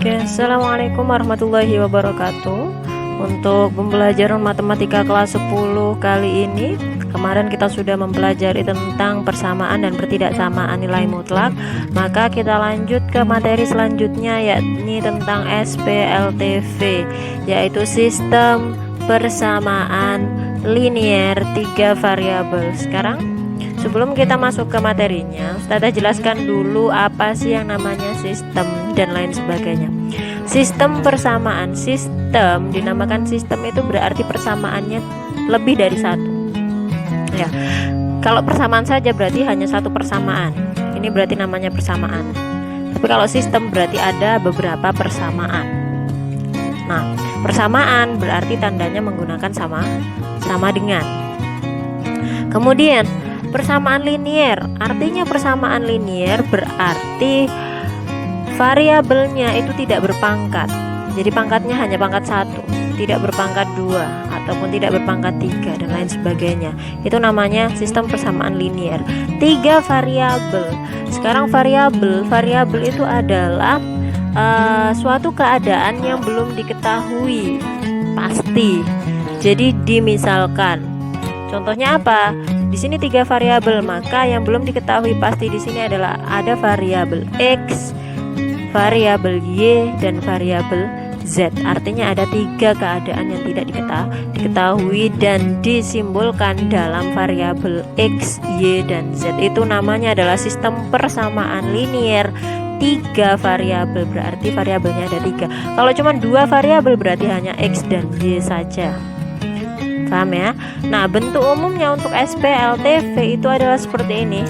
Oke, assalamualaikum warahmatullahi wabarakatuh. Untuk pembelajaran matematika kelas 10 kali ini, kemarin kita sudah mempelajari tentang persamaan dan pertidaksamaan nilai mutlak. Maka kita lanjut ke materi selanjutnya, yakni tentang SPLTV, yaitu sistem persamaan linier 3 variabel. Sekarang sebelum kita masuk ke materinya, Ustazah jelaskan dulu apa sih yang namanya sistem dan lain sebagainya. Sistem persamaan, sistem dinamakan sistem itu berarti persamaannya lebih dari satu. Ya, kalau persamaan saja berarti hanya satu persamaan. Ini berarti namanya persamaan. Tapi kalau sistem berarti ada beberapa persamaan. Nah, persamaan berarti tandanya menggunakan sama dengan. Kemudian persamaan linier, artinya persamaan linier berarti variabelnya itu tidak berpangkat. Jadi pangkatnya hanya pangkat 1, tidak berpangkat 2 ataupun tidak berpangkat 3 dan lain sebagainya. Itu namanya sistem persamaan linier. 3 variabel. Sekarang variabel itu adalah suatu keadaan yang belum diketahui pasti. Jadi dimisalkan, contohnya apa? Di sini 3 variabel, maka yang belum diketahui pasti di sini adalah ada variabel X, variabel Y, dan variabel Z. Artinya ada 3 keadaan yang tidak diketahui dan disimbolkan dalam variabel X, Y, dan Z. Itu namanya adalah sistem persamaan linier 3 variabel, berarti variabelnya ada 3. Kalau cuma 2 variabel berarti hanya X dan Y saja. Paham ya? Nah, bentuk umumnya untuk SPLTV itu adalah seperti ini.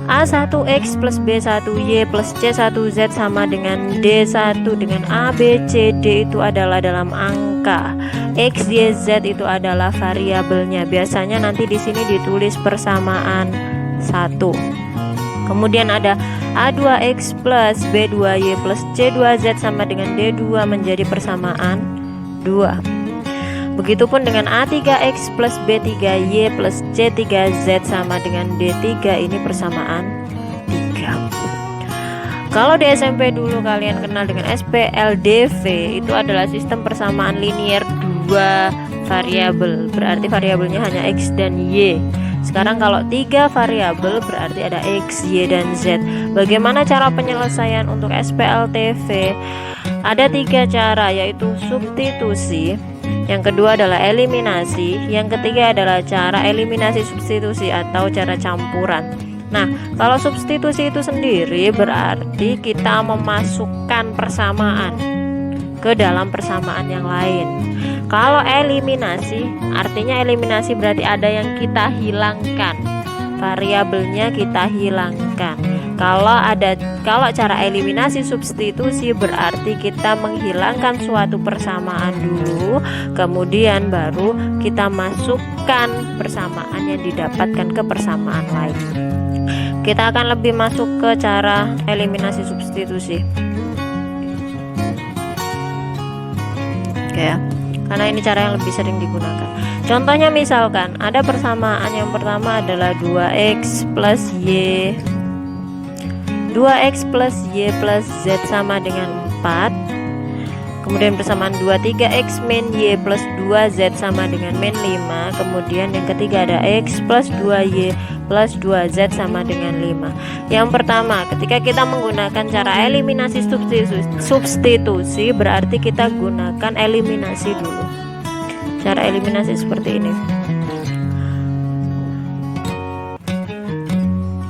A1X plus B1Y plus C1Z sama dengan D1 dengan A, B, C, D itu adalah dalam angka. X, Y, Z itu adalah variabelnya. Biasanya nanti di sini ditulis persamaan 1. Kemudian ada A2X plus B2Y plus C2Z sama dengan D2 menjadi persamaan 2. Begitupun dengan A3X plus B3Y plus C3Z sama dengan D3, ini persamaan 3. Kalau di SMP dulu kalian kenal dengan SPLDV, itu adalah sistem persamaan linier 2 variabel, berarti variabelnya hanya X dan Y. Sekarang kalau 3 variabel berarti ada X, Y, dan Z. Bagaimana cara penyelesaian untuk SPLTV? Ada 3 cara, yaitu substitusi, yang kedua adalah eliminasi, yang ketiga adalah cara eliminasi substitusi atau cara campuran. Nah, kalau substitusi itu sendiri berarti kita memasukkan persamaan ke dalam persamaan yang lain. Kalau eliminasi, artinya eliminasi berarti ada yang kita hilangkan, variabelnya kita hilangkan. Kalau cara eliminasi substitusi berarti kita menghilangkan suatu persamaan dulu, kemudian baru kita masukkan persamaan yang didapatkan ke persamaan lain. Kita akan lebih masuk ke cara eliminasi substitusi. Oke ya. Karena ini cara yang lebih sering digunakan. Contohnya misalkan ada persamaan yang pertama adalah 2X plus Y. 2X plus Y plus Z sama dengan 4. Kemudian persamaan 2, 3X min Y plus 2Z sama dengan min 5. Kemudian yang ketiga ada X plus 2Y plus 2Z sama dengan 5. Yang pertama, ketika kita menggunakan cara eliminasi substitusi berarti kita gunakan eliminasi dulu. Cara eliminasi seperti ini.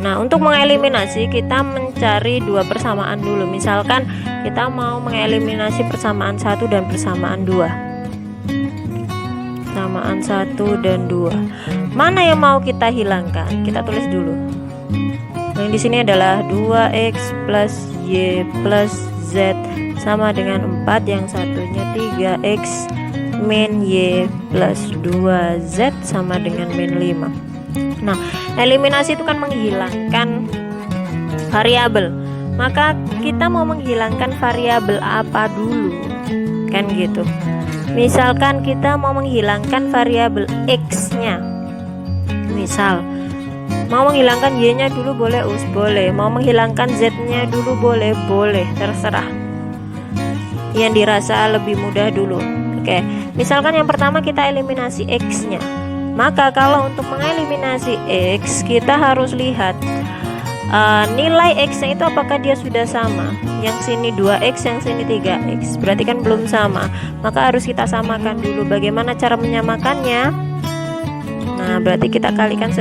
Nah, untuk mengeliminasi kita mencari 2 persamaan dulu. Misalkan kita mau mengeliminasi persamaan 1 dan persamaan 2. Persamaan 1 dan 2. Mana yang mau kita hilangkan? Kita tulis dulu. Yang di sini adalah 2X plus Y plus Z sama dengan 4, yang satunya 3X min Y plus 2Z sama dengan min 5. Nah, eliminasi itu kan menghilangkan variabel. Maka kita mau menghilangkan variabel apa dulu? Kan gitu. Misalkan kita mau menghilangkan variabel X-nya. Misal mau menghilangkan Y-nya dulu boleh, boleh. Mau menghilangkan Z-nya dulu boleh, terserah. yang dirasa lebih mudah dulu. Oke, misalkan yang pertama kita eliminasi X-nya. Maka kalau untuk mengeliminasi X, kita harus lihat nilai X-nya itu apakah dia sudah sama. Yang sini 2X, yang sini 3X. Berarti kan belum sama. Maka harus kita samakan dulu. Bagaimana cara menyamakannya? Nah, berarti kita kalikan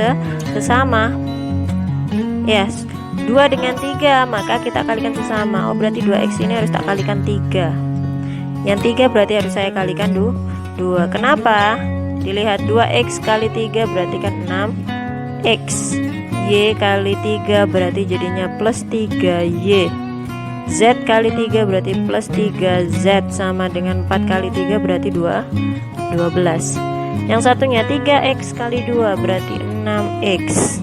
sesama. Yes, 2 dengan 3, maka kita kalikan sesama. Oh, berarti 2X ini harus tak kalikan 3. Yang 3 berarti harus saya kalikan 2. Kenapa? Dilihat 2X kali 3 berarti kan 6X. Y kali 3 berarti jadinya plus 3Y. Z kali 3 berarti plus 3Z, sama dengan 4 kali 3 berarti 12. Yang satunya 3X kali 2 berarti 6X.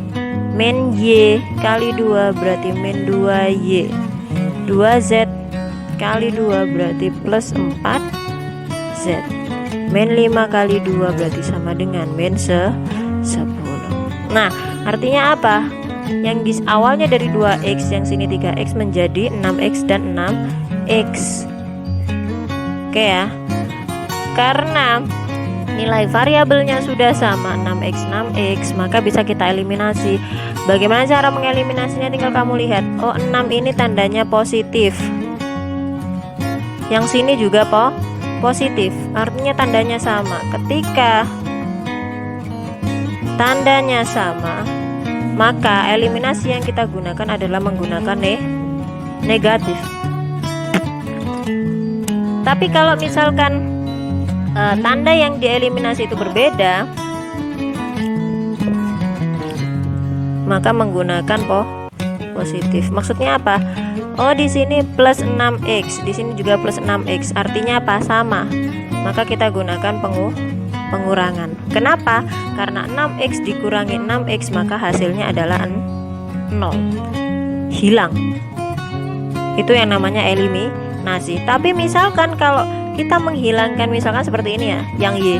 Min Y kali 2 berarti min 2Y. 2Z kali 2 berarti plus 4Z. Min 5 kali 2 berarti sama dengan min 10. Nah, artinya apa? Yang awalnya dari 2X, yang sini 3X menjadi 6X dan 6X. Oke ya. Karena nilai variabelnya sudah sama 6X 6X, maka bisa kita eliminasi. Bagaimana cara mengeliminasinya? Tinggal kamu lihat. Oh, 6 ini tandanya positif. Yang sini juga positif. Artinya tandanya sama. Ketika tandanya sama, maka eliminasi yang kita gunakan adalah menggunakan negatif. Tapi kalau misalkan tanda yang dieliminasi itu berbeda, maka menggunakan positif. Maksudnya apa? Oh, di sini plus 6X, di sini juga plus 6X. Artinya apa? Sama. Maka kita gunakan pengurangan. Kenapa? Karena 6X dikurangi 6X, maka hasilnya adalah 0. Hilang. Itu yang namanya eliminasi. Tapi misalkan kalau kita menghilangkan, misalkan seperti ini ya, yang Y.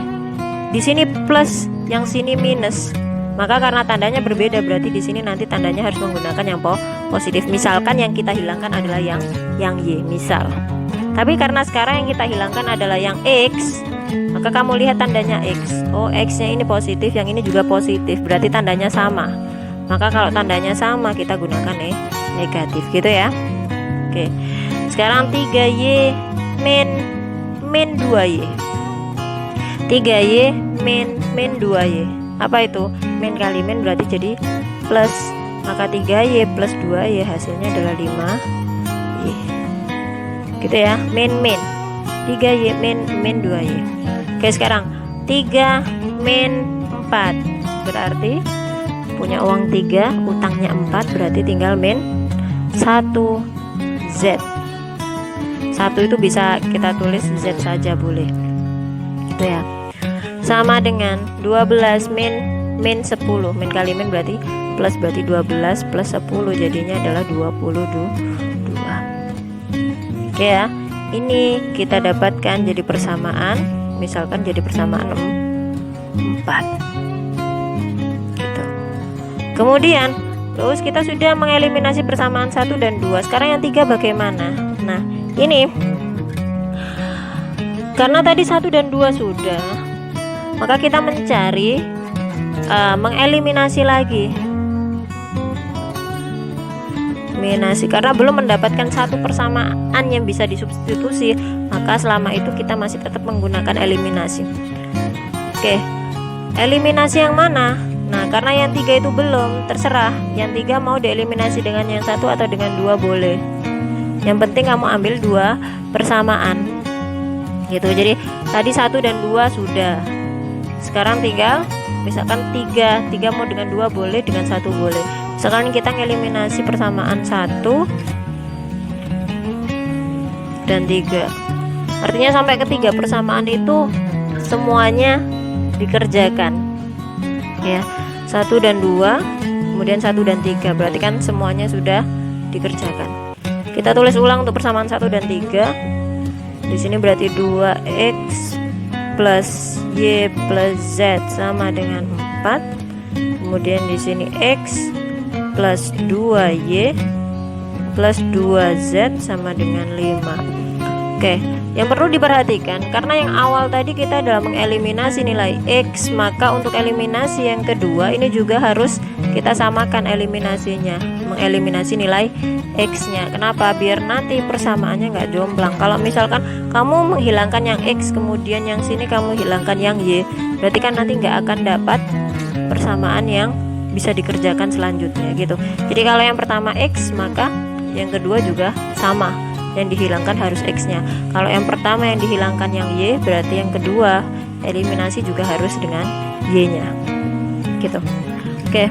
Di sini plus, yang sini minus. Maka karena tandanya berbeda, berarti di sini nanti tandanya harus menggunakan yang positif. Misalkan yang kita hilangkan adalah yang Y, misal. Tapi karena sekarang yang kita hilangkan adalah yang X, maka kamu lihat tandanya X. Oh, X-nya ini positif, yang ini juga positif. Berarti tandanya sama. Maka kalau tandanya sama, kita gunakan negatif, gitu ya. Oke. Sekarang 3Y min 2Y. 3Y min 2Y. Apa itu? Min kali min berarti jadi plus. Maka 3Y plus 2Y hasilnya adalah 5Y. Gitu ya. Min 3Y min 2Y. Oke, sekarang 3 min 4 berarti punya uang 3, utangnya 4, berarti tinggal min 1Z. 1 itu bisa kita tulis Z saja boleh. Gitu ya. Sama dengan 12 min 10. Min kali min berarti plus, berarti 12 plus 10 jadinya adalah 22. Oke ya. Ini kita dapatkan jadi persamaan. Misalkan jadi persamaan 4. Gitu. Kemudian terus kita sudah mengeliminasi persamaan 1 dan 2. Sekarang yang 3 bagaimana? Nah, ini karena tadi 1 dan 2 sudah, maka kita mencari mengeliminasi lagi. Eliminasi karena belum mendapatkan satu persamaan yang bisa disubstitusi, maka selama itu kita masih tetap menggunakan eliminasi. Oke, eliminasi yang mana? Nah, karena yang 3 itu belum, terserah. Yang 3 mau dieliminasi dengan yang 1 atau dengan 2 boleh. Yang penting kamu ambil 2 persamaan. Gitu. Jadi tadi 1 dan 2 sudah. Sekarang tinggal misalkan 3 mau dengan 2 boleh, dengan 1 boleh. Sekarang kita ngeliminasi persamaan 1 dan 3. Artinya sampai ketiga persamaan itu semuanya dikerjakan. Ya, 1 dan 2, kemudian 1 dan 3. Berarti kan semuanya sudah dikerjakan. Kita tulis ulang untuk persamaan 1 dan 3. Di sini berarti 2x plus y plus z sama dengan 4. Kemudian di sini x plus 2y plus 2z sama dengan 5. Oke, yang perlu diperhatikan karena yang awal tadi kita adalah mengeliminasi nilai X, maka untuk eliminasi yang kedua ini juga harus kita samakan eliminasinya, mengeliminasi nilai X-nya. Kenapa? Biar nanti persamaannya nggak jomplang. Kalau misalkan kamu menghilangkan yang X, kemudian yang sini kamu hilangkan yang Y, berarti kan nanti nggak akan dapat persamaan yang bisa dikerjakan selanjutnya gitu. Jadi kalau yang pertama X, maka yang kedua juga sama, yang dihilangkan harus X-nya. Kalau yang pertama yang dihilangkan yang Y, berarti yang kedua eliminasi juga harus dengan Y-nya gitu. Oke,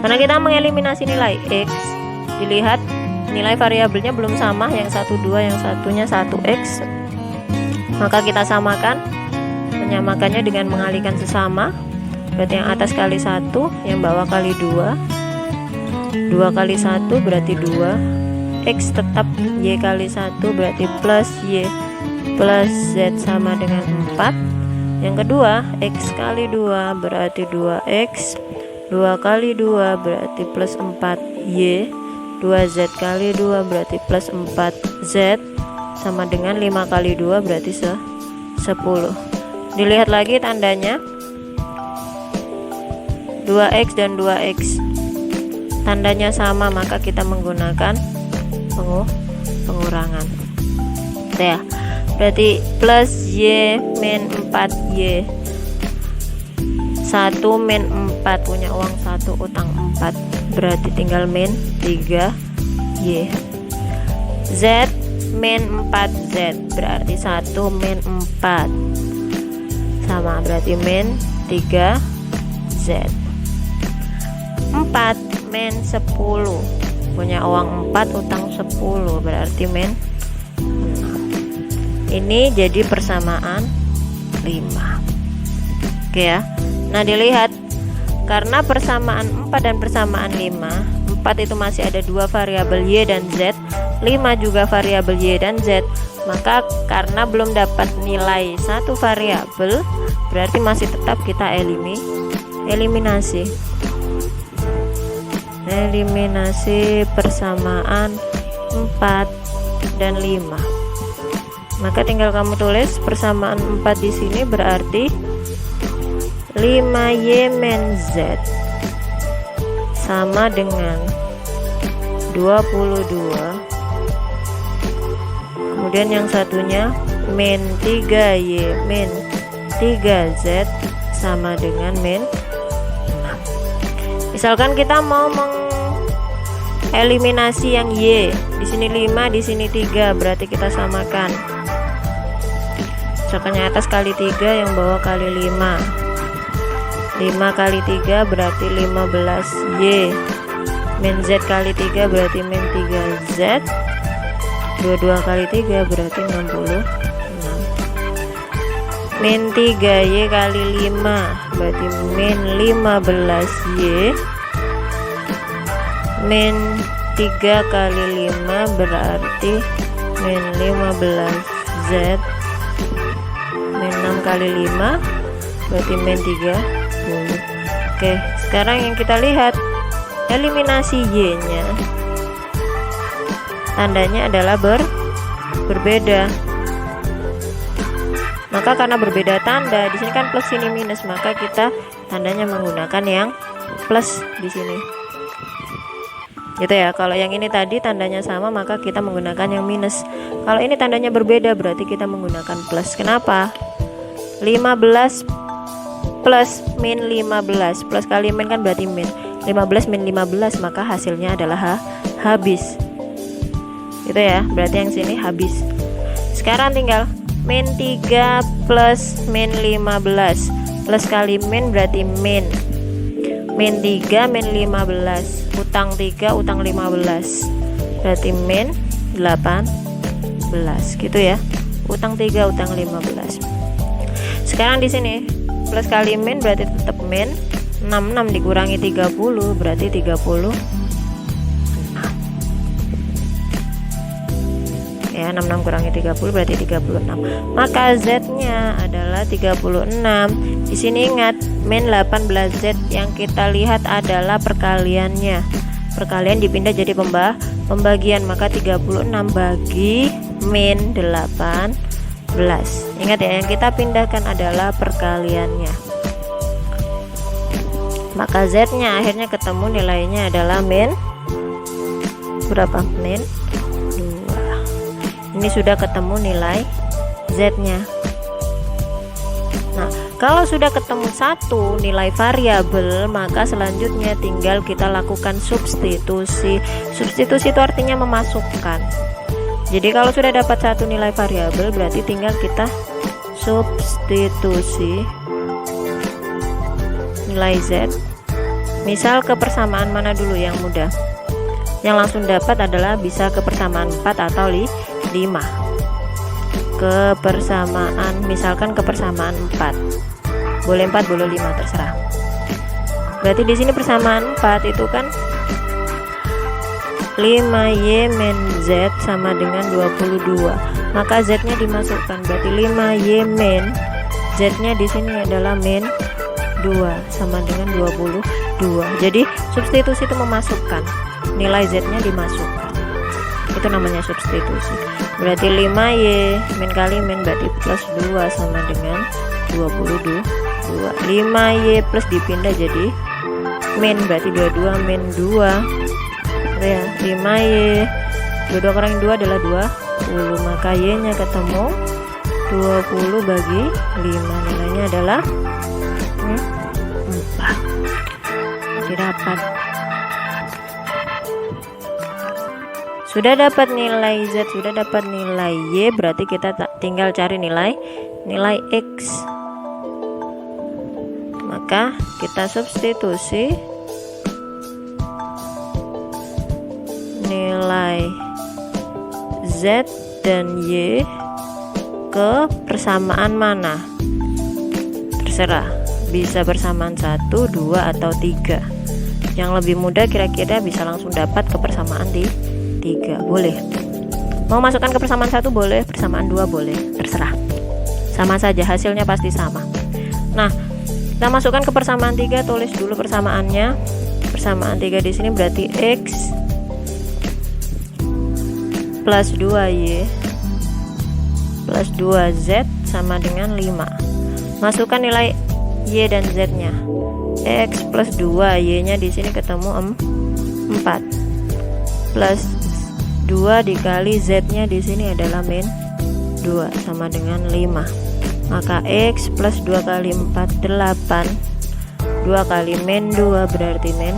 karena kita mengeliminasi nilai X, dilihat nilai variabelnya belum sama, yang satu 2, yang satunya 1X, maka kita samakan. Menyamakannya dengan mengalihkan sesama, berarti yang atas kali 1, yang bawah kali 2. 2 kali 1 berarti 2. X tetap, Y kali 1 berarti plus Y plus Z sama dengan 4. Yang kedua X kali 2 berarti 2X, 2 kali 2 berarti plus 4Y, 2Z kali 2 berarti plus 4Z sama dengan 5 kali 2 berarti 10. Dilihat lagi tandanya 2X dan 2X tandanya sama, maka kita menggunakan pengurangan ya. Berarti plus Y min 4Y, 1 min 4, punya uang 1 utang 4, berarti tinggal min 3Y. Z min 4Z berarti 1 min 4 sama, berarti min 3Z. 4 min 10, punya uang 4 utang 10, berarti min 6. Ini jadi persamaan 5. Oke ya. Nah, dilihat karena persamaan 4 dan persamaan 5, 4 itu masih ada 2 variabel Y dan Z, 5 juga variabel Y dan Z, maka karena belum dapat nilai satu variabel, berarti masih tetap kita eliminasi persamaan 4 dan 5. Maka tinggal kamu tulis persamaan 4 di sini berarti 5Y min Z sama dengan 22. Kemudian yang satunya min 3Y min 3Z sama dengan min 6. Misalkan kita mau mengeliminasi yang Y, di sini 5, di sini 3, berarti kita samakan. Misalkan yang atas kali 3, yang bawah kali 5. 5 kali 3 berarti 15Y, min Z kali 3 berarti min 3Z, 22 kali 3 berarti 66, min 3Y kali 5 berarti min 15Y, min 3 kali 5 berarti min 15Z, min 6 kali 5 berarti min 30. Oke, sekarang yang kita lihat eliminasi Y nya tandanya adalah berbeda. Maka karena berbeda tanda, di sini kan plus, sini minus, maka kita tandanya menggunakan yang plus di sini gitu ya. Kalau yang ini tadi tandanya sama, maka kita menggunakan yang minus. Kalau ini tandanya berbeda, berarti kita menggunakan plus. Kenapa? 15 plus min 15, plus kali min kan berarti min 15 min 15, maka hasilnya adalah habis gitu ya. Berarti yang sini habis. Sekarang tinggal min 3 plus min 15, plus kali min berarti min 3 min 15, utang 3 utang 15, berarti min 18 gitu ya. Utang 3 utang 15. Sekarang di sini plus kali min berarti tetap min 66 dikurangi 30 berarti 36 ya. 66 kurangi 30 berarti 36, maka Z nya adalah 36. Di sini ingat min 18Z yang kita lihat adalah perkaliannya. Perkalian dipindah jadi pembagian, maka 36 bagi min 18. Ingat ya, yang kita pindahkan adalah perkaliannya. Maka Z nya akhirnya ketemu nilainya adalah min berapa? Min 2. Ini sudah ketemu nilai Z nya. Nah, kalau sudah ketemu satu nilai variabel, maka selanjutnya tinggal kita lakukan substitusi. Substitusi itu artinya memasukkan. Jadi kalau sudah dapat satu nilai variabel, berarti tinggal kita substitusi nilai Z. Misal ke persamaan mana dulu yang mudah? Yang langsung dapat adalah bisa ke persamaan 4 atau 5. Ke persamaan, misalkan ke persamaan 4. Boleh 4, boleh 5, terserah. Berarti di sini persamaan 4 itu kan 5Y min Z sama dengan 22. Maka Z-nya dimasukkan. Berarti 5Y min Z-nya di sini adalah min 2 sama dengan 22. Jadi substitusi itu memasukkan, nilai Z-nya dimasukkan. Itu namanya substitusi. Berarti 5Y min kali min berarti plus 2 sama dengan 22. 5Y plus dipindah jadi min, berarti 22 min 2 ya, 5Y 22 kurang 2 adalah 20. Maka Y nya ketemu 20 bagi 5, nilainya adalah 4. Didapat. Sudah dapat nilai Z, sudah dapat nilai Y, berarti kita tinggal cari nilai X. Maka kita substitusi nilai Z dan Y ke persamaan mana? Terserah, bisa persamaan 1, 2, atau 3. Yang lebih mudah kira-kira bisa langsung dapat ke persamaan di 3, boleh. Mau masukkan ke persamaan 1 boleh, persamaan 2 boleh, terserah. Sama saja, hasilnya pasti sama. Nah, kita masukkan ke persamaan 3, tulis dulu persamaannya. Persamaan 3 di sini berarti X plus 2Y plus 2Z sama dengan 5. Masukkan nilai Y dan Z nya. X plus 2, Y nya di sini ketemu 4 plus 2 dikali Z nya di sini adalah min 2 sama dengan 5. Maka X plus 2 kali 4 8, 2 kali min 2 berarti min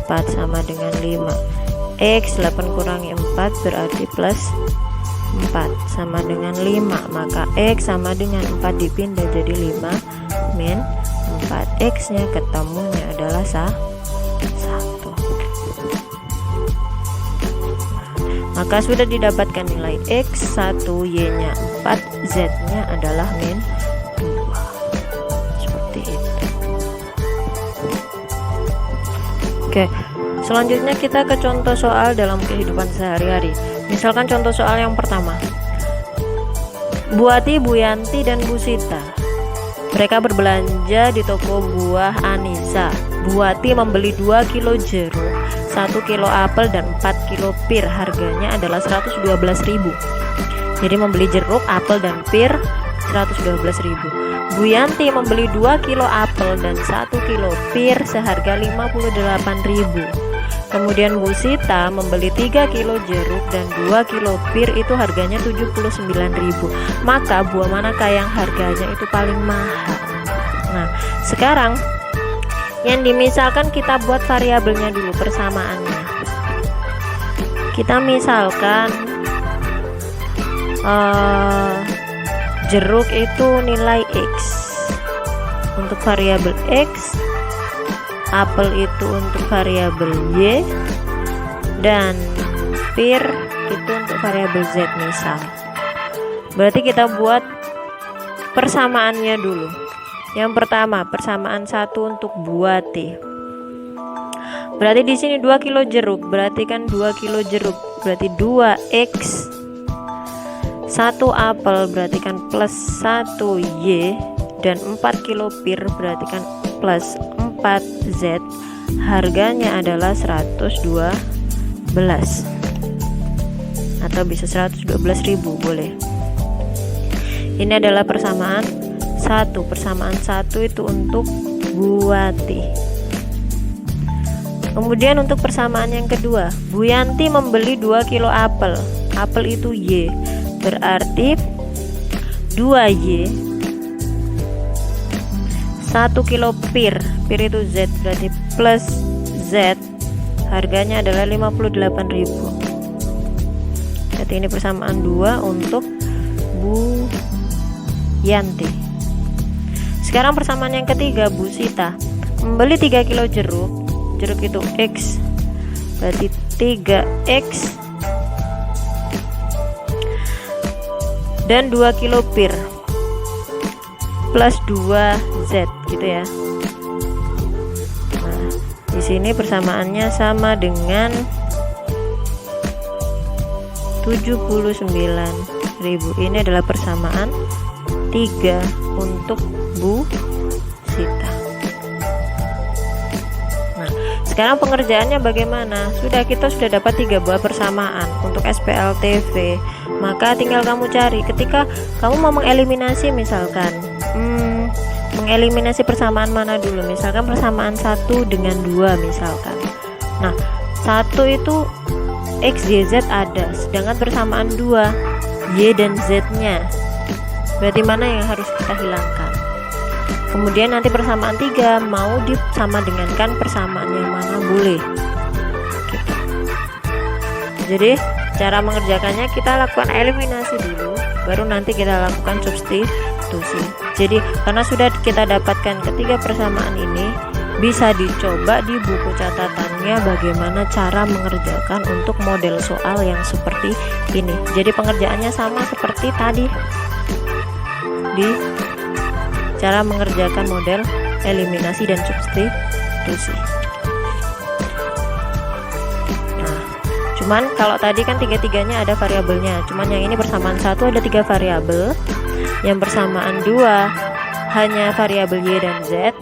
4 sama dengan 5. X 8 kurangi 4 berarti plus 4 sama dengan 5. Maka X sama dengan 4 dipindah jadi 5 min 4. X nya ketemunya adalah 1. Maka sudah didapatkan nilai X 1, Y nya 4, Z nya adalah min 2. Seperti itu. Oke, selanjutnya kita ke contoh soal dalam kehidupan sehari-hari. Misalkan contoh soal yang pertama. Buati, Bu Yanti, dan Bu Sita. Mereka berbelanja di toko buah Anissa. Buati membeli 2 kilo jeruk, 1 kilo apel, dan 4 kilo pir. Harganya adalah 112.000. Jadi membeli jeruk, apel, dan pir 112.000. Bu Yanti membeli 2 kilo apel dan 1 kilo pir seharga 58.000. Kemudian Bu Sita membeli 3 kilo jeruk dan 2 kilo pir, itu harganya 79.000. Maka buah manakah yang harganya itu paling mahal? Nah, sekarang yang dimisalkan kita buat variabelnya dulu, persamaannya. Kita misalkan jeruk itu nilai X untuk variabel X, apel itu untuk variabel Y, dan pir itu untuk variabel Z misal. Berarti kita buat persamaannya dulu. Yang pertama, persamaan 1 untuk buati. Berarti di sini 2 kilo jeruk, berarti kan 2 kilo jeruk, berarti 2X. 1 apel berarti kan plus 1 Y, dan 4 kilo pir berarti kan plus 4Z. Harganya adalah 112. atau bisa 112.000 boleh. Ini adalah persamaan 1. Persamaan 1 itu untuk Buati. Kemudian untuk persamaan yang kedua, Bu Yanti membeli 2 kilo apel. Apel itu Y, berarti 2Y 1 kilo pir itu Z, berarti plus Z, harganya adalah 58.000. Jadi ini persamaan 2 untuk Bu Yanti. Sekarang persamaan yang ketiga, Bu Sita membeli 3 kilo jeruk. Jeruk itu X, berarti 3X dan 2 kilo pir plus 2Z gitu ya. Nah, di sini persamaannya sama dengan 79.000. Ini adalah persamaan 3 untuk Bu Sita. Nah, sekarang pengerjaannya bagaimana? Kita sudah dapat 3 buah persamaan untuk SPLTV. Maka tinggal kamu cari ketika kamu mau mengeliminasi, misalkan mengeliminasi persamaan mana dulu, misalkan persamaan 1 dengan 2 misalkan. Nah, 1 itu X, Y, Z ada, sedangkan persamaan 2 Y dan Z nya, berarti mana yang harus kita hilangkan. Kemudian nanti persamaan 3 mau disama dengankan persamaan yang mana boleh gitu. Jadi cara mengerjakannya kita lakukan eliminasi dulu, baru nanti kita lakukan substitusi. Jadi karena sudah kita dapatkan ketiga persamaan ini, bisa dicoba di buku catatannya bagaimana cara mengerjakan untuk model soal yang seperti ini. Jadi pengerjaannya sama seperti tadi di cara mengerjakan model eliminasi dan substitusi. Nah, cuman kalau tadi kan tiga-tiganya ada variabelnya, cuman yang ini persamaan 1 ada 3 variabel, yang persamaan 2 hanya variabel Y dan Z,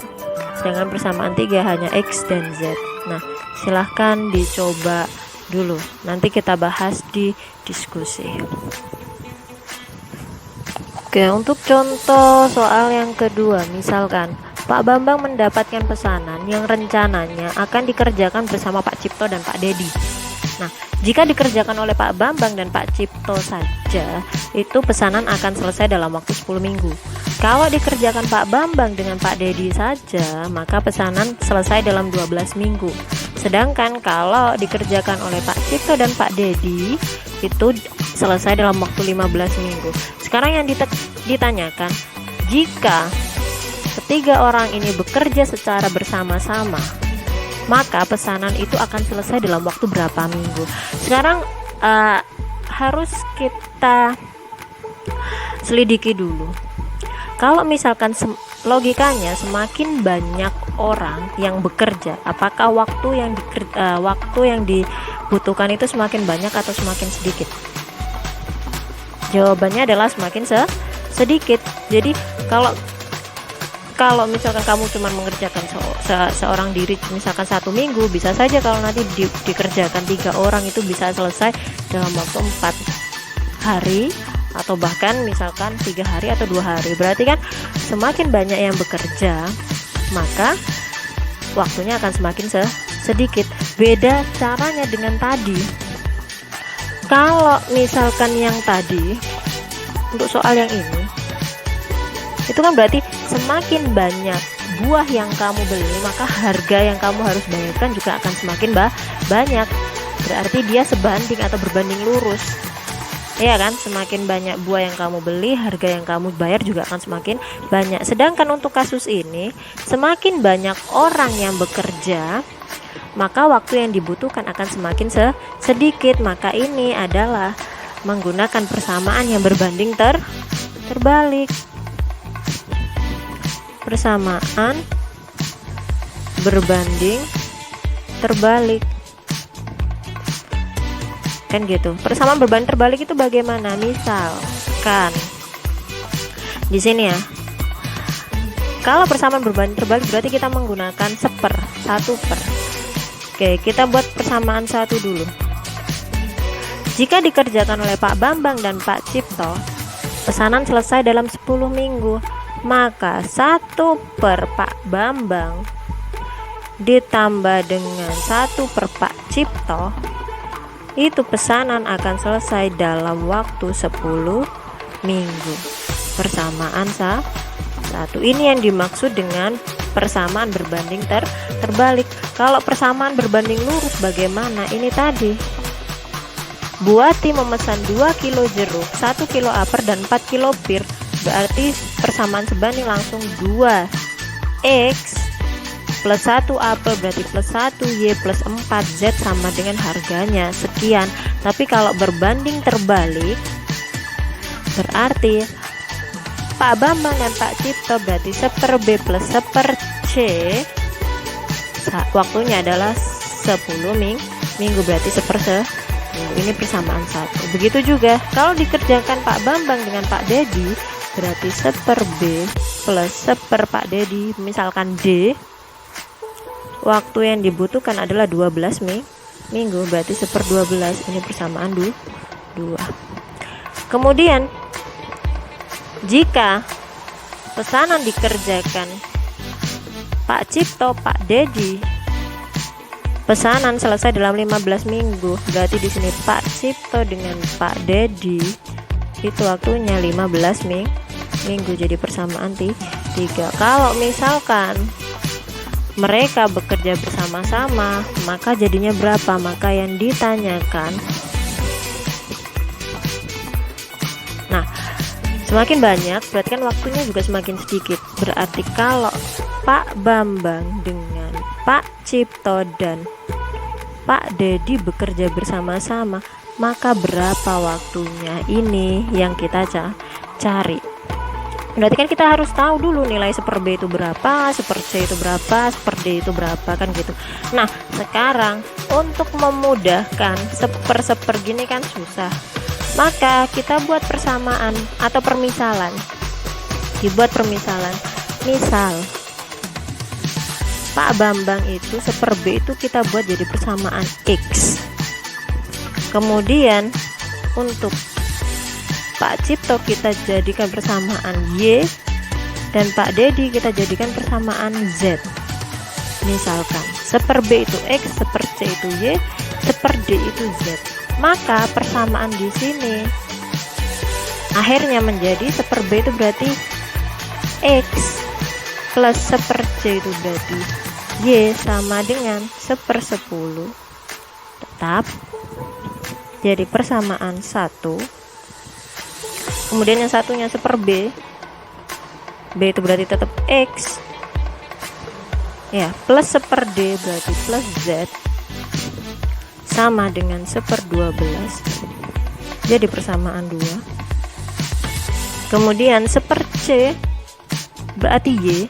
sedangkan persamaan 3 hanya X dan Z. Nah, silahkan dicoba dulu, nanti kita bahas di diskusi. Oke, untuk contoh soal yang kedua, misalkan Pak Bambang mendapatkan pesanan yang rencananya akan dikerjakan bersama Pak Cipto dan Pak Dedi. Nah, jika dikerjakan oleh Pak Bambang dan Pak Cipto saja, itu pesanan akan selesai dalam waktu 10 minggu. Kalau dikerjakan Pak Bambang dengan Pak Dedi saja, maka pesanan selesai dalam 12 minggu. Sedangkan kalau dikerjakan oleh Pak Cipto dan Pak Dedi, itu selesai dalam waktu 15 minggu. Sekarang yang ditanyakan, jika ketiga orang ini bekerja secara bersama-sama, maka pesanan itu akan selesai dalam waktu berapa minggu. Sekarang harus kita selidiki dulu. Kalau misalkan logikanya semakin banyak orang yang bekerja, apakah waktu yang dibutuhkan itu semakin banyak atau semakin sedikit? Jawabannya adalah semakin sedikit. Jadi kalau misalkan kamu cuma mengerjakan seorang diri misalkan 1 minggu, bisa saja kalau nanti dikerjakan 3 orang itu bisa selesai dalam waktu 4 hari, atau bahkan misalkan 3 hari atau 2 hari. Berarti kan semakin banyak yang bekerja, maka waktunya akan semakin sedikit. Beda caranya dengan tadi. Kalau misalkan yang tadi untuk soal yang ini, itu kan berarti semakin banyak buah yang kamu beli, maka harga yang kamu harus bayarkan juga akan semakin banyak. Berarti dia sebanding atau berbanding lurus. Iya kan, semakin banyak buah yang kamu beli, harga yang kamu bayar juga akan semakin banyak. Sedangkan untuk kasus ini, semakin banyak orang yang bekerja, maka waktu yang dibutuhkan akan semakin sedikit. Maka ini adalah menggunakan persamaan yang berbanding terbalik. Persamaan berbanding terbalik. Kan gitu. Persamaan berbanding terbalik itu bagaimana? Misalkan di sini ya, kalau persamaan berbanding terbalik berarti kita menggunakan 1/. Oke, kita buat persamaan 1 dulu. Jika dikerjakan oleh Pak Bambang dan Pak Cipto, pesanan selesai dalam 10 minggu. Maka 1 per Pak Bambang ditambah dengan 1 per Pak Cipto, itu pesanan akan selesai dalam waktu 10 minggu. Persamaan satu. Ini yang dimaksud dengan persamaan berbanding terbalik. Kalau persamaan berbanding lurus bagaimana? Ini tadi, Buati memesan 2 kilo jeruk, 1 kilo apel dan 4 kilo pir. Berarti persamaan sebanding langsung 2x plus 1 apel berarti plus 1 y plus 4 z sama dengan harganya sekian. Tapi kalau berbanding terbalik berarti Pak Bambang dan Pak Cipto berarti 1/b plus 1/c, waktunya adalah 10 minggu berarti 1/10. Ini persamaan 1. Begitu juga kalau dikerjakan Pak Bambang dengan Pak Dedi, berarti 1/b plus 1 Pak Dedi, misalkan D, waktu yang dibutuhkan adalah 12 minggu, berarti 1/12. Ini persamaan 2. Kemudian jika pesanan dikerjakan Pak Cipto, Pak Dedi, pesanan selesai dalam 15 minggu, berarti di sini Pak Cipto dengan Pak Dedi itu waktunya 15 minggu, jadi persamaan 3. Kalau misalkan mereka bekerja bersama-sama, maka jadinya berapa? Maka yang ditanyakan, nah semakin banyak berarti kan waktunya juga semakin sedikit. Berarti kalau Pak Bambang dengan Pak Cipto dan Pak Dedi bekerja bersama-sama, maka berapa waktunya? Ini yang kita cari. Berarti kan kita harus tahu dulu nilai 1/b itu berapa, 1/c itu berapa, 1/d itu berapa, kan gitu. Nah sekarang untuk memudahkan 1/1 gini kan susah, maka kita buat persamaan atau permisalan. Dibuat permisalan, misal Pak Bambang itu 1/b itu kita buat jadi persamaan X. Kemudian untuk Pak Cipto kita jadikan persamaan Y, dan Pak Dedi kita jadikan persamaan Z. Misalkan 1/b itu X, 1/c itu Y, 1/d itu Z. Maka persamaan di sini akhirnya menjadi 1/b itu berarti X plus 1/c itu berarti Y sama dengan 1/10. Tetap jadi persamaan 1. Kemudian yang satunya 1/b, B itu berarti tetap X ya, plus 1/d berarti plus Z sama dengan 1/12, jadi persamaan 2. Kemudian 1/c berarti Y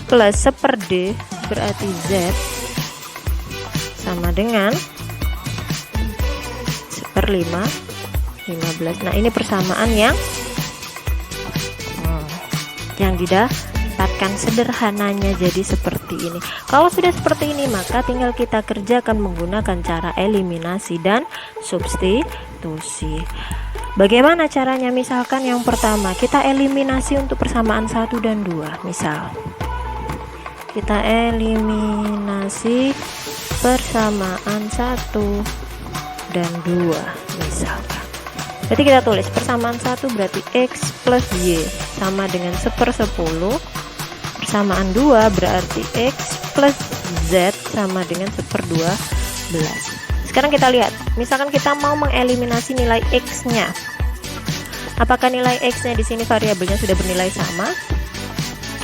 plus 1/d berarti Z sama dengan 1/15. Nah ini persamaan yang didapatkan sederhananya jadi seperti ini. Kalau sudah seperti ini maka tinggal kita kerjakan menggunakan cara eliminasi dan substitusi. Bagaimana caranya? Misalkan yang pertama kita eliminasi untuk persamaan 1 dan 2. Misal kita eliminasi persamaan 1 dan 2 misalkan. Jadi kita tulis persamaan 1 berarti X plus Y sama dengan 1/10. Persamaan 2 berarti X plus Z sama dengan 1/12. Sekarang kita lihat, misalkan kita mau mengeliminasi nilai X nya, apakah nilai X nya di sini variabelnya sudah bernilai sama?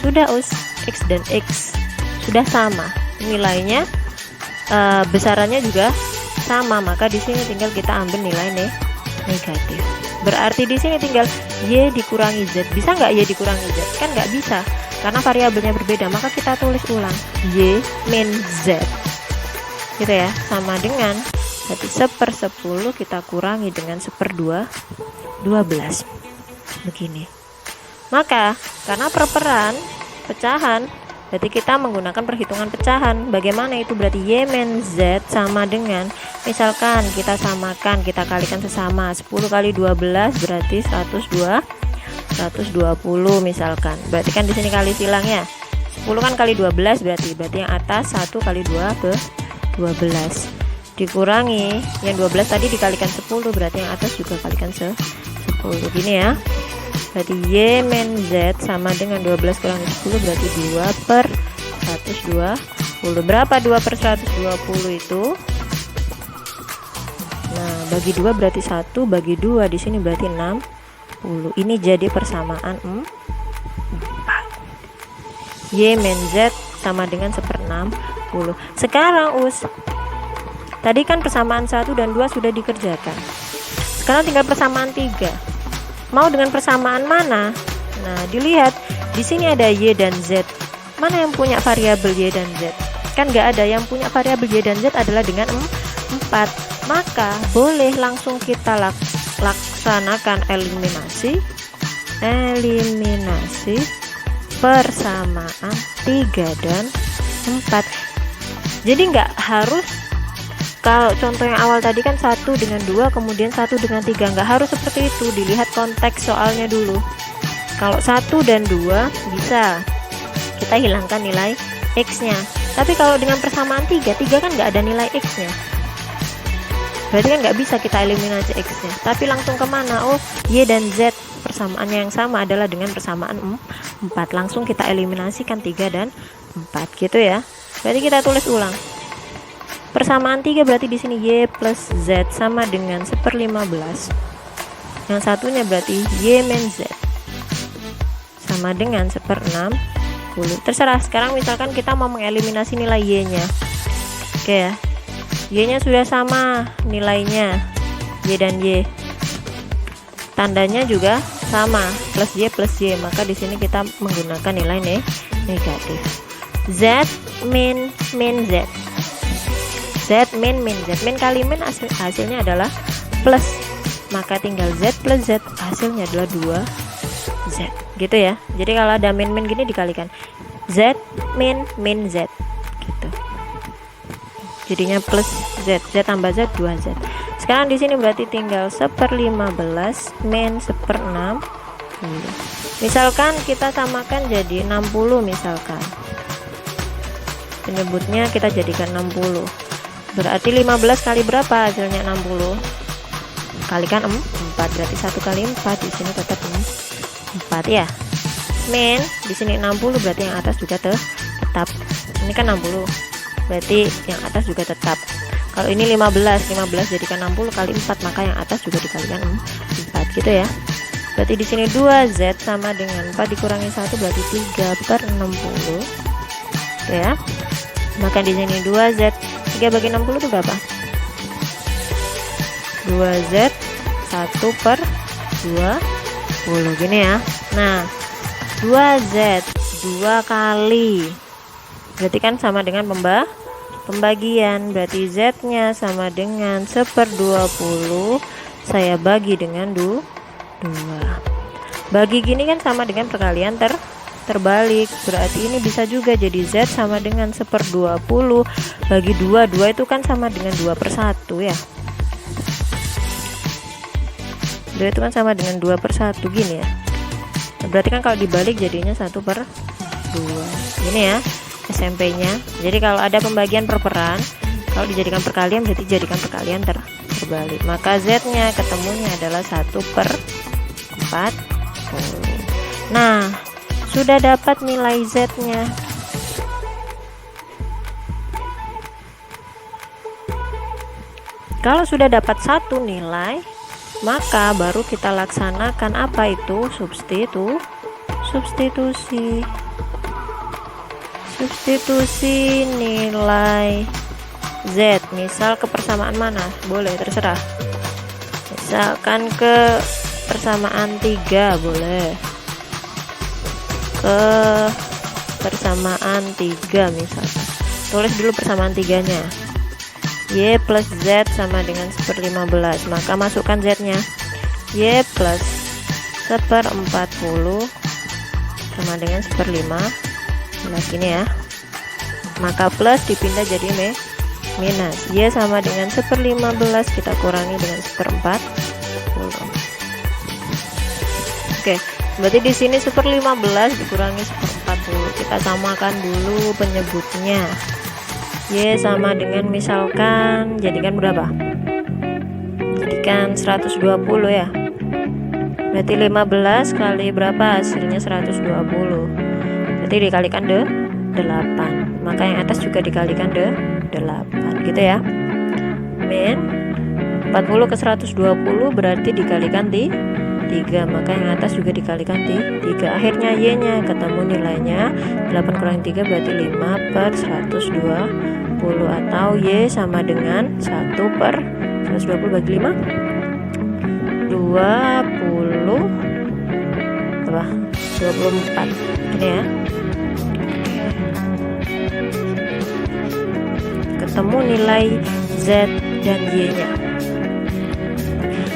Sudah, X dan X sudah sama nilainya, besarannya juga sama, maka di sini tinggal kita ambil nilai negatif. Berarti di sini tinggal Y dikurangi Z. Bisa nggak Y dikurangi Z? Kan nggak bisa, karena variabelnya berbeda. Maka kita tulis ulang Y min Z, gitu ya, sama dengan berarti 1/10 kita kurangi dengan 1/12 begini. Maka karena pecahan Berarti kita menggunakan perhitungan pecahan. Bagaimana itu? Berarti Y min Z sama dengan, misalkan kita samakan, kita kalikan sesama. 10 kali 12 berarti 120 misalkan. Berarti kan di sini kali silang ya. 10 kan kali 12 berarti yang atas 1 kali 2 ke 12. Dikurangi yang 12 tadi dikalikan 10 berarti yang atas juga kalikan 10. Gini ya. Berarti Y min Z sama dengan 12 kurangi 10 berarti 2 per 120. Berapa 2 per 120 itu? Nah, bagi 2 berarti 1, bagi 2 di sini berarti 60. Ini jadi persamaan 4. Y min Z sama dengan 1/60. Sekarang tadi kan persamaan 1 dan 2 sudah dikerjakan. Sekarang tinggal persamaan 3. Mau dengan persamaan mana? Nah, dilihat di sini ada Y dan Z. Mana yang punya variabel Y dan Z? Kan nggak ada. Yang punya variabel Y dan Z adalah dengan 4. Maka boleh langsung kita laksanakan eliminasi persamaan 3 dan 4. Jadi nggak harus, kalau contoh yang awal tadi kan 1 dengan 2 kemudian 1 dengan 3, nggak harus seperti itu. Dilihat konteks soalnya dulu. Kalau 1 dan 2 bisa kita hilangkan nilai X nya, tapi kalau dengan persamaan 3 kan nggak ada nilai X nya, berarti kan nggak bisa kita eliminasi X nya. Tapi langsung kemana? Y dan Z persamaannya yang sama adalah dengan persamaan 4. Langsung kita eliminasikan 3 dan 4 gitu ya. Berarti kita tulis ulang. Persamaan 3 berarti di sini Y plus Z sama dengan 1/15. Yang satunya berarti Y min Z sama dengan 1/60. Terserah. Sekarang misalkan kita mau mengeliminasi nilai Y nya. Oke ya. Y nya sudah sama nilainya, Y dan Y. Tandanya juga sama, plus Y, maka di sini kita menggunakan nilai negatif. Z min Z. Z min Z. Min kali min hasilnya adalah plus. Maka tinggal Z plus Z, hasilnya adalah 2Z. Gitu ya. Jadi kalau ada min gini dikalikan. Z min Z. Gitu. Jadinya plus Z tambah Z 2Z. Sekarang di sini berarti tinggal 1/15 min 1/60. Misalkan kita samakan jadi 60 misalkan. Penyebutnya kita jadikan 60. Berarti 15 kali berapa hasilnya 60? Kalikan 4, berarti 1 kali 4 di sini tetap 4 ya. Min di sini 60 berarti yang atas juga tetap. Ini kan 60. Berarti yang atas juga tetap. Kalau ini 15 jadikan 60 kali 4, maka yang atas juga dikalikan 4 gitu ya. Berarti di sini 2Z sama dengan 4 dikurangi 1 berarti 3/60. Gitu ya. Maka di sini 2Z 3 bagi 60 itu berapa? 2Z 1/20 gini ya. Nah, 2Z 2 kali berarti kan sama dengan pembagian, berarti Z nya sama dengan 1/20 saya bagi dengan 2. Bagi gini kan sama dengan perkalian terbalik, berarti ini bisa juga jadi Z sama dengan 1/20 bagi 2 itu kan sama dengan 2/1 ya. 2 itu kan sama dengan 2/1 gini ya. Berarti kan kalau dibalik jadinya 1/2 gini ya SMP nya. Jadi kalau ada pembagian perperan, kalau dijadikan perkalian berarti jadikan perkalian terbalik, maka Z nya ketemunya adalah 1/40. Nah, sudah dapat nilai Z nya. Kalau sudah dapat satu nilai, maka baru kita laksanakan apa itu? Substitusi nilai Z. Misal ke persamaan mana? Boleh, terserah. Misalkan ke persamaan 3 boleh. Ke persamaan 3 misalkan. Tulis dulu persamaan 3-nya. Y plus Z sama dengan 1/15. Maka masukkan Z-nya. Y plus 1/40 sama dengan 1/15. Nah gini ya, maka plus dipindah jadi minus. Y sama dengan 1/15, kita kurangi dengan 1/40. Oke, berarti di sini 1/15 dikurangi 1/40. Kita samakan dulu penyebutnya. Y sama dengan, misalkan jadikan berapa? Jadikan 120 ya. Berarti 15 kali berapa? Hasilnya 120. Berarti dikalikan 8. Maka yang atas juga dikalikan 8 gitu ya. Min 40 ke 120 berarti dikalikan 3, maka yang atas juga dikalikan 3. Akhirnya Y nya ketemu nilainya 8 kurangi 3 berarti 5/120, atau Y sama dengan 1/120 bagi 5 24 ini ya. Ketemu nilai Z dan Y nya.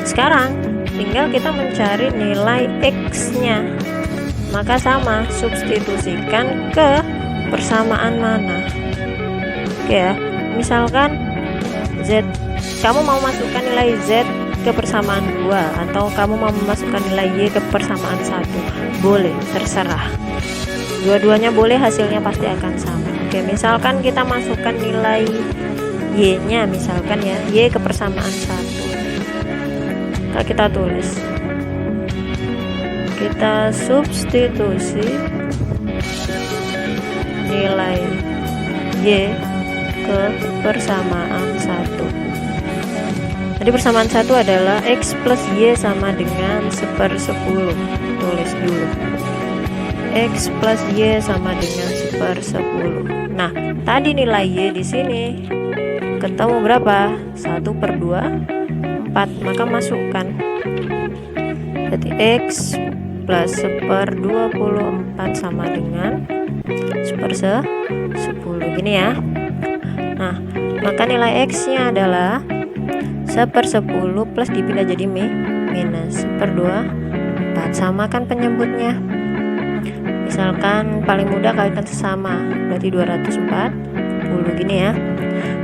Sekarang tinggal kita mencari nilai X nya, maka sama, substitusikan ke persamaan mana. Oke ya, misalkan Z, kamu mau masukkan nilai Z ke persamaan 2, atau kamu mau memasukkan nilai Y ke persamaan 1, boleh, terserah. Dua-duanya boleh, hasilnya pasti akan sama. Oke, misalkan kita masukkan nilai Y nya, misalkan ya, Y ke persamaan 1. Nah, kita tulis, kita substitusi nilai Y ke persamaan 1. Jadi persamaan 1 adalah X plus Y sama dengan 1/10. Tulis dulu, X plus Y sama dengan 1/10. Nah, tadi nilai Y di sini ketemu berapa? 1/2, 4. Maka masukkan. Jadi X plus 1/24 sama dengan 1/10 gini ya. Nah, maka nilai X nya adalah 1/10 plus dipindah jadi minus 1/24. Samakan penyebutnya. Misalkan paling mudah kalikan sesama, berarti 240 gini ya.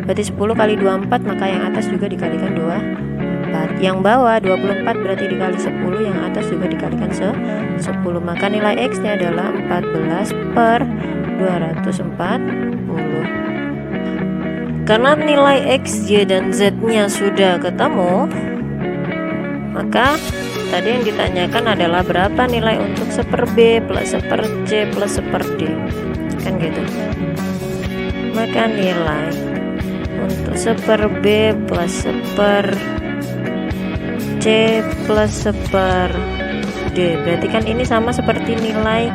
Berarti 10 kali 24, maka yang atas juga dikalikan 24. Yang bawah 24 berarti dikali 10, yang atas juga dikalikan 10. Maka nilai X nya adalah 14/240. Karena nilai X, Y, dan Z nya sudah ketemu, maka tadi yang ditanyakan adalah berapa nilai untuk 1/B plus 1/C plus 1/D, kan gitu. Maka nilai untuk 1/B plus 1/C plus 1/D, berarti kan ini sama seperti nilai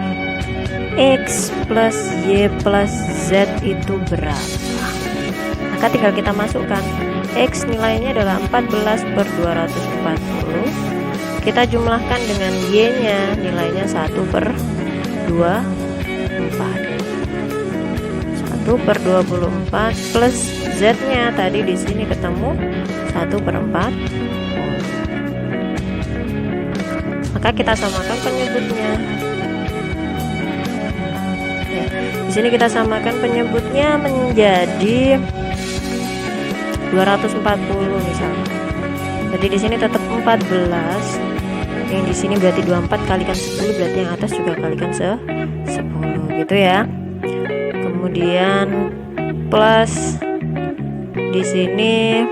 X plus Y plus Z itu berapa. Maka tinggal kita masukkan. X nilainya adalah 14/240. Kita jumlahkan dengan Y nya, nilainya 1/24. 1/24 plus Z nya tadi di sini ketemu 1/40. Maka kita samakan penyebutnya. Ya, di sini kita samakan penyebutnya menjadi 240 misalnya. Jadi di sini tetap 14. Yang di sini berarti 24 kalikan 10, berarti yang atas juga kalikan 10 gitu ya. Kemudian plus di sini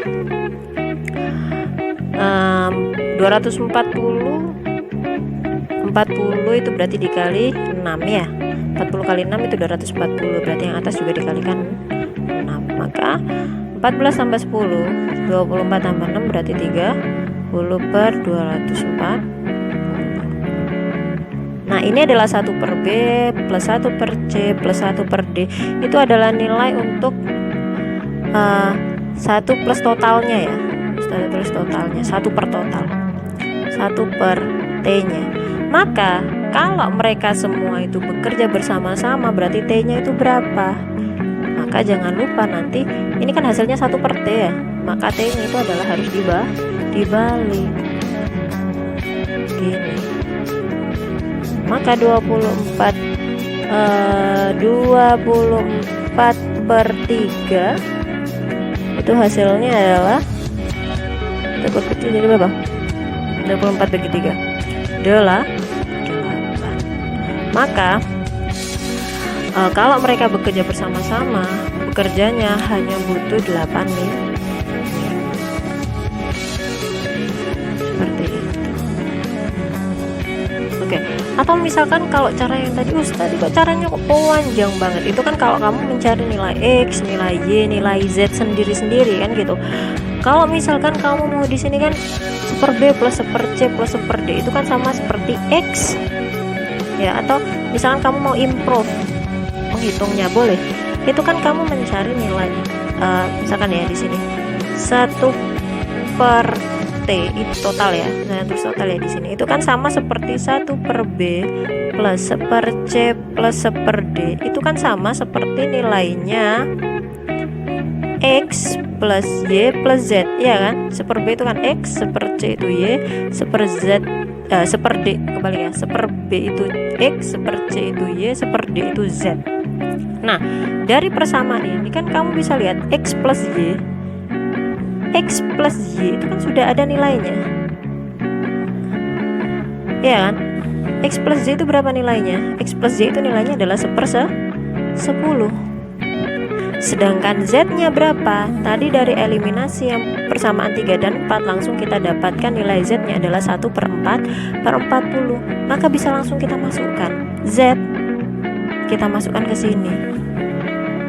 40 itu berarti dikali 6 ya. 40 kali 6 itu 240, berarti yang atas juga dikalikan 6. Maka 14 tambah 10, 24 tambah 6 berarti 30/240. Nah, ini adalah 1/B plus 1/C plus 1/D. Itu adalah nilai untuk 1 plus totalnya ya. Kita tulis totalnya, 1 per total, 1 per T nya. Maka kalau mereka semua itu bekerja bersama-sama, berarti T nya itu berapa? Maka jangan lupa nanti ini kan hasilnya 1 per T ya, maka T nya itu adalah harus dibalik gini. Maka 24 24/3, itu hasilnya adalah kita kecil jadi berapa? 24/3 adalah 8. Maka kalau mereka bekerja bersama-sama, bekerjanya hanya butuh 8 nih. Seperti itu. Oke. Atau misalkan kalau cara yang tadi tadi kok caranya kok panjang banget. Itu kan kalau kamu mencari nilai X, nilai Y, nilai Z sendiri-sendiri kan gitu. Kalau misalkan kamu mau di sini kan super B plus super C plus super D, itu kan sama seperti X. Ya, atau misalkan kamu mau improve menghitungnya boleh. Itu kan kamu mencari nilai misalkan ya di sini 1/T itu total ya. Nah, terus total ya di sini. Itu kan sama seperti 1/B plus 1/C plus 1/D. Itu kan sama seperti nilainya X plus Y plus Z, ya kan? 1/B itu kan X, 1/C itu Y, 1/Z 1/D kembali ya. 1/B itu X, 1/C itu Y, 1/D itu Z. Nah, dari persamaan ini kan kamu bisa lihat X plus Y itu kan sudah ada nilainya, ya kan? X plus Y itu berapa nilainya? X plus Y itu nilainya adalah 1/10. Sedangkan Z-nya berapa? Tadi dari eliminasi yang persamaan 3 dan 4 langsung kita dapatkan nilai Z-nya adalah 1/4/40. Maka bisa langsung kita masukkan Z, kita masukkan ke sini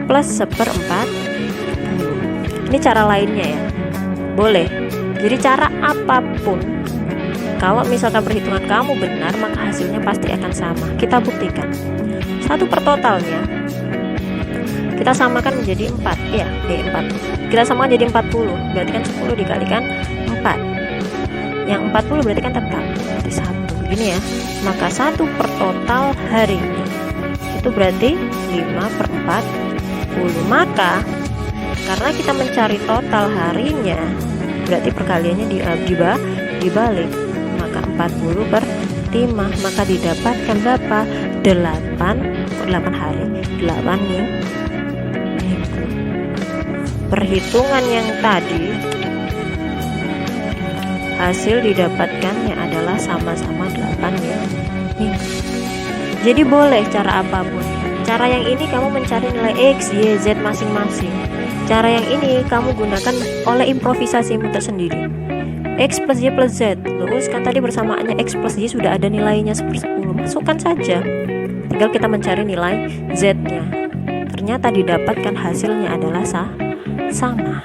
plus 1/40. Ini cara lainnya ya, boleh. Jadi cara apapun, kalau misalkan perhitungan kamu benar, maka hasilnya pasti akan sama. Kita buktikan. 1/totalnya kita samakan menjadi 4 ya, 4. Kita samakan jadi 40, berarti kan 10 dikalikan 4. Yang 40 berarti kan tetap berarti 1. Gini ya. Maka 1/total hari ini itu berarti 5/40. Maka karena kita mencari total harinya, berarti perkaliannya dibalik. Maka 40/5, maka didapatkan berapa? 8 hari. 8 nih. Perhitungan yang tadi hasil didapatkannya adalah sama-sama 8 ya. Nih. Jadi boleh cara apapun. Cara yang ini kamu mencari nilai X, Y, Z masing-masing. Cara yang ini kamu gunakan oleh improvisasimu tersendiri. X plus Y plus Z. Terus kan tadi persamaannya X plus Y sudah ada nilainya 1/10. Masukkan saja. Tinggal kita mencari nilai Z-nya. Ternyata didapatkan hasilnya adalah sama.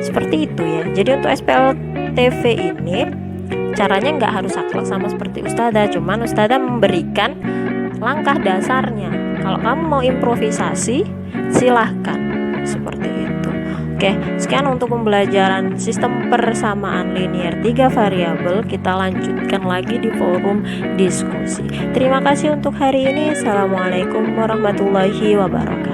Seperti itu ya. Jadi untuk SPLTV ini caranya nggak harus saklek sama seperti Ustazah, cuman Ustazah memberikan langkah dasarnya. Kalau kamu mau improvisasi, silahkan. Seperti itu. Oke, sekian untuk pembelajaran sistem persamaan linear 3 variabel. Kita lanjutkan lagi di forum diskusi. Terima kasih untuk hari ini. Assalamualaikum warahmatullahi wabarakatuh.